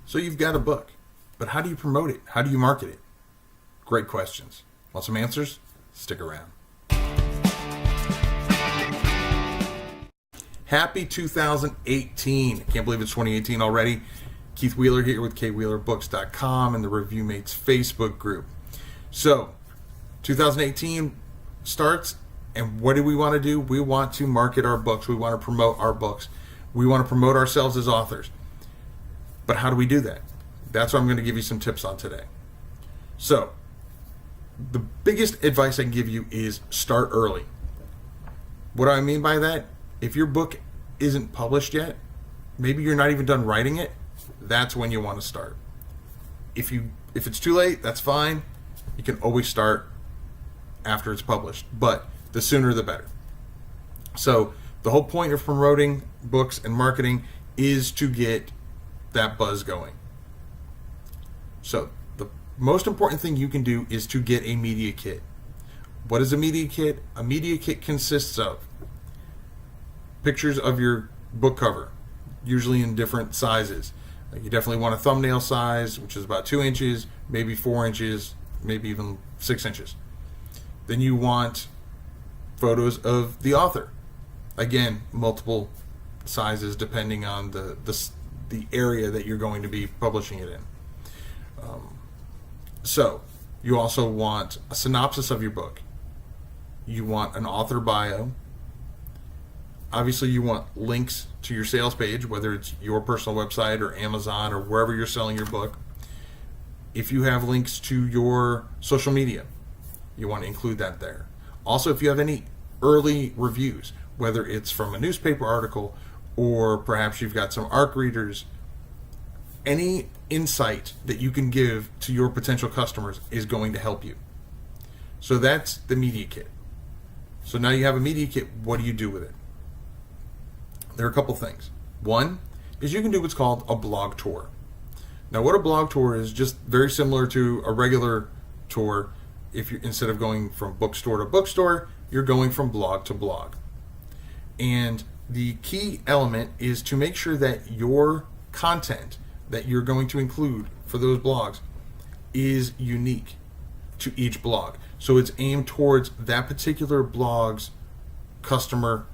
So you've got a book, but how do you promote it? How do you market it? Great questions. Want some answers? Stick around. Happy 2018. I can't believe it's 2018 already. Keith Wheeler here with kwheelerbooks.com and the Review Mates Facebook group. So, 2018 starts, and what do we want to do? We want to market our books. We want to promote our books. We want to promote ourselves as authors. But how do we do that? That's what I'm going to give you some tips on today. So, the biggest advice I can give you is start early. What do I mean by that? If your book isn't published yet, maybe you're not even done writing it, that's when you want to start. If it's too late, that's fine. You can always start after it's published, but the sooner the better. So the whole point of promoting books and marketing is to get that buzz going. So the most important thing you can do is to get a media kit. What is a media kit? A media kit consists of pictures of your book cover, usually in different sizes. You definitely want a thumbnail size, which is about 2 inches, maybe 4 inches, maybe even 6 inches. Then you want photos of the author. Again, multiple sizes depending on the area that you're going to be publishing it in. So you also want a synopsis of your book. You want an author bio. Obviously, you want links to your sales page, whether it's your personal website or Amazon or wherever you're selling your book. If you have links to your social media, you want to include that there. Also, if you have any early reviews, whether it's from a newspaper article or perhaps you've got some ARC readers, any insight that you can give to your potential customers is going to help you. So that's the media kit. So now you have a media kit, what do you do with it? There are a couple things. One is you can do what's called a blog tour. Now, what a blog tour is just very similar to a regular tour. If you instead of going from bookstore to bookstore, you're going from blog to blog. And the key element is to make sure that your content that you're going to include for those blogs is unique to each blog. So it's aimed towards that particular blog's customer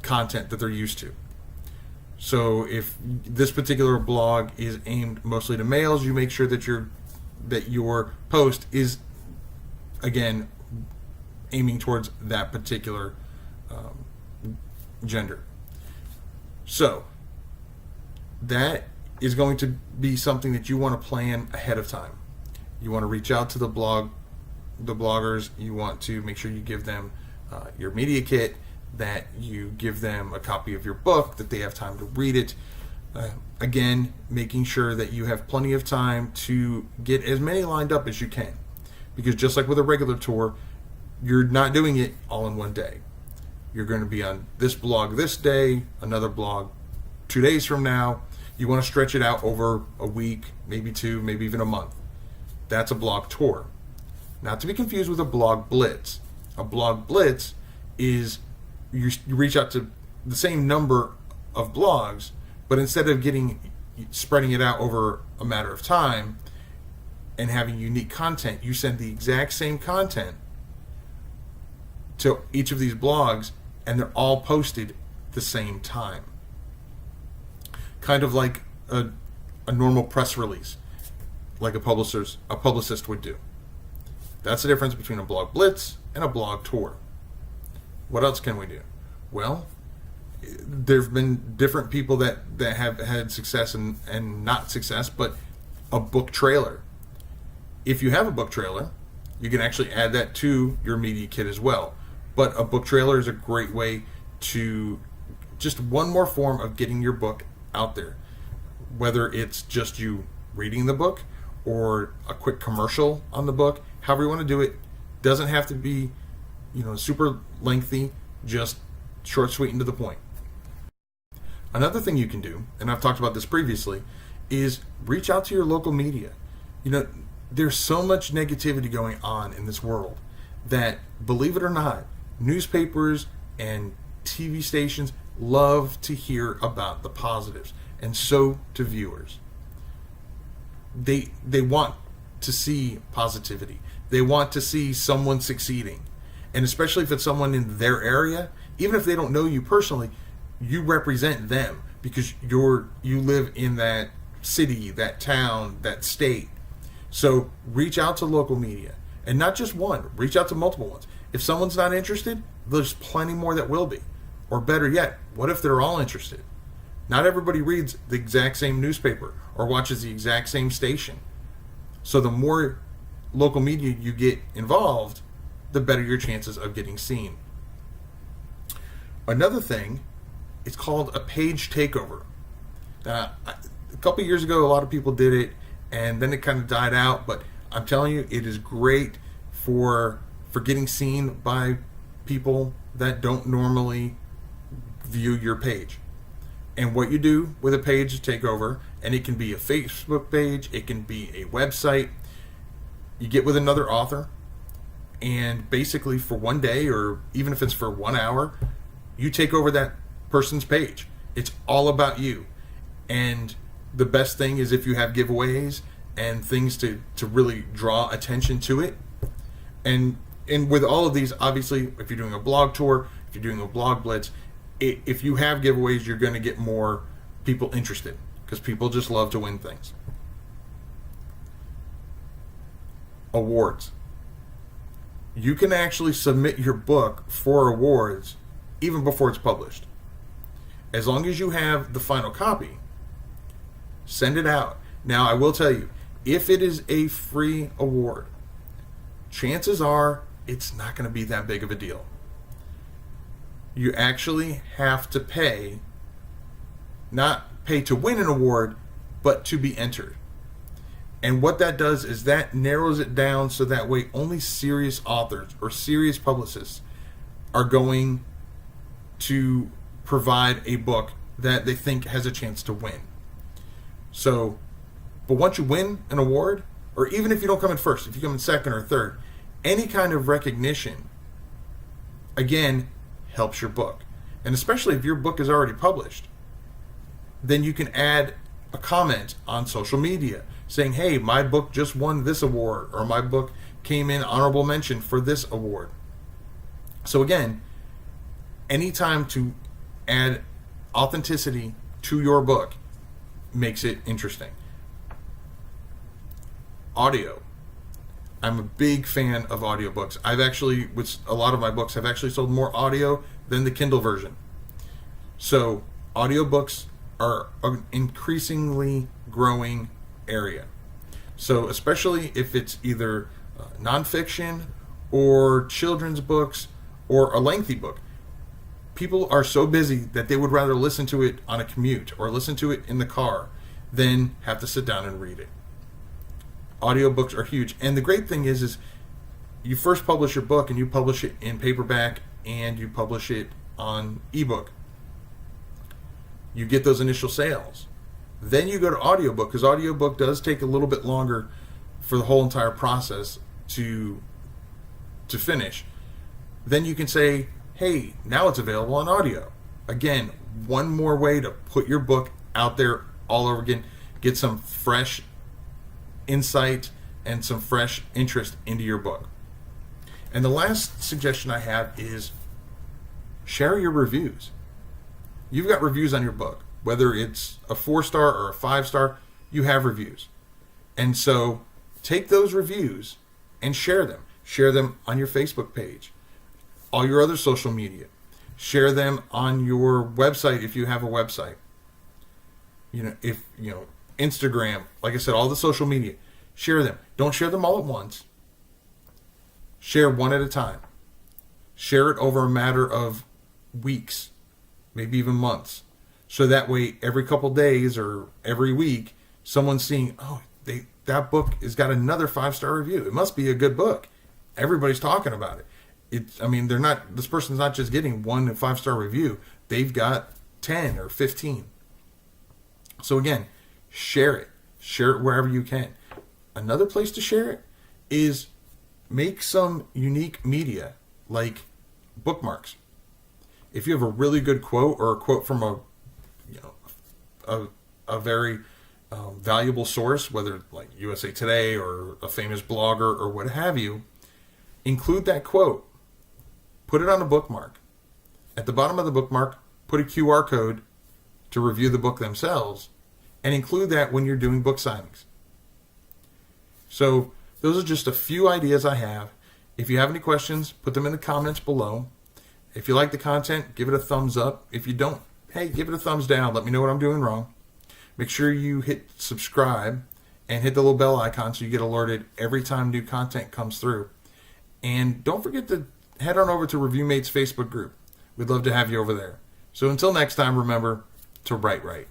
content that they're used to. So if this particular blog is aimed mostly to males, you make sure that your post is again aiming towards that particular gender. So that is going to be something that you want to plan ahead of time. You want to reach out to the bloggers. You want to make sure you give them your media kit, that you give them a copy of your book, that they have time to read it. Again, making sure that you have plenty of time to get as many lined up as you can. Because just like with a regular tour, you're not doing it all in one day. You're going to be on this blog this day, another blog 2 days from now. You want to stretch it out over a week, maybe 2, maybe even a month. That's a blog tour. Not to be confused with a blog blitz. A blog blitz is you reach out to the same number of blogs, but instead of spreading it out over a matter of time and having unique content, you send the exact same content to each of these blogs, and they're all posted the same time. Kind of like a normal press release, like a publicist would do. That's the difference between a blog blitz and a blog tour. What else can we do? Well, there have been different people that have had success and not success, but a book trailer. If you have a book trailer, you can actually add that to your media kit as well. But a book trailer is a great way to just one more form of getting your book out there. Whether it's just you reading the book or a quick commercial on the book, however you want to do it, doesn't have to be, super lengthy, just short, sweet, and to the point. Another thing you can do, and I've talked about this previously, is reach out to your local media. There's so much negativity going on in this world that, believe it or not, newspapers and TV stations love to hear about the positives and so to viewers. They want to see positivity. They want to see someone succeeding. And especially if it's someone in their area, even if they don't know you personally, you represent them because you live in that city, that town, that state. So reach out to local media, and not just one, reach out to multiple ones. If someone's not interested, there's plenty more that will be. Or better yet, what if they're all interested? Not everybody reads the exact same newspaper or watches the exact same station. So the more local media you get involved, the better your chances of getting seen. Another thing, it's called a page takeover. A couple of years ago, a lot of people did it, and then it kind of died out. But I'm telling you, it is great for getting seen by people that don't normally view your page. And what you do with a page takeover, and it can be a Facebook page, it can be a website, you get with another author, and basically for one day, or even if it's for 1 hour, you take over that person's page. It's all about you. And the best thing is if you have giveaways and things to really draw attention to it. And with all of these, obviously, if you're doing a blog tour, if you're doing a blog blitz, if you have giveaways, you're going to get more people interested because people just love to win things. Awards. You can actually submit your book for awards even before it's published. As long as you have the final copy, send it out. Now, I will tell you, if it is a free award, chances are it's not going to be that big of a deal. You actually have to pay, not pay to win an award, but to be entered. And what that does is that narrows it down so that way only serious authors or serious publicists are going to provide a book that they think has a chance to win. So, but once you win an award, or even if you don't come in first, if you come in second or third, any kind of recognition, again, helps your book. And especially if your book is already published, then you can add a comment on social media saying, hey, my book just won this award, or my book came in honorable mention for this award. So again, anytime to add authenticity to your book makes it interesting. Audio. I'm a big fan of audiobooks. I've actually, with a lot of my books, I've actually sold more audio than the Kindle version. So audiobooks are an increasingly growing area. So especially if it's either nonfiction or children's books or a lengthy book, people are so busy that they would rather listen to it on a commute or listen to it in the car than have to sit down and read it. Audiobooks are huge. And the great thing is you first publish your book and you publish it in paperback and you publish it on ebook. You get those initial sales. Then you go to audiobook, because audiobook does take a little bit longer for the whole entire process to finish. Then you can say, hey, now it's available on audio. Again, one more way to put your book out there all over again, get some fresh insight and some fresh interest into your book. And the last suggestion I have is share your reviews. You've got reviews on your book, whether it's a 4-star or a 5-star, you have reviews. And so take those reviews and share them. Share them on your Facebook page, all your other social media. Share them on your website if you have a website. Instagram, like I said, all the social media. Share them. Don't share them all at once. Share one at a time. Share it over a matter of weeks, maybe even months. So that way, every couple days or every week, someone's seeing, that book has got another 5-star review. It must be a good book. Everybody's talking about it. This person's not just getting 1 5-star review. They've got 10 or 15. So again, share it. Share it wherever you can. Another place to share it is make some unique media like bookmarks. If you have a really good quote or a quote from a a very valuable source, whether like USA Today or a famous blogger or what have you, include that quote. Put it on a bookmark. At the bottom of the bookmark, put a QR code to review the book themselves, and include that when you're doing book signings. So those are just a few ideas I have. If you have any questions, put them in the comments below. If you like the content, give it a thumbs up. If you don't, hey, give it a thumbs down. Let me know what I'm doing wrong. Make sure you hit subscribe and hit the little bell icon so you get alerted every time new content comes through. And don't forget to head on over to ReviewMate's Facebook group. We'd love to have you over there. So until next time, remember to write right.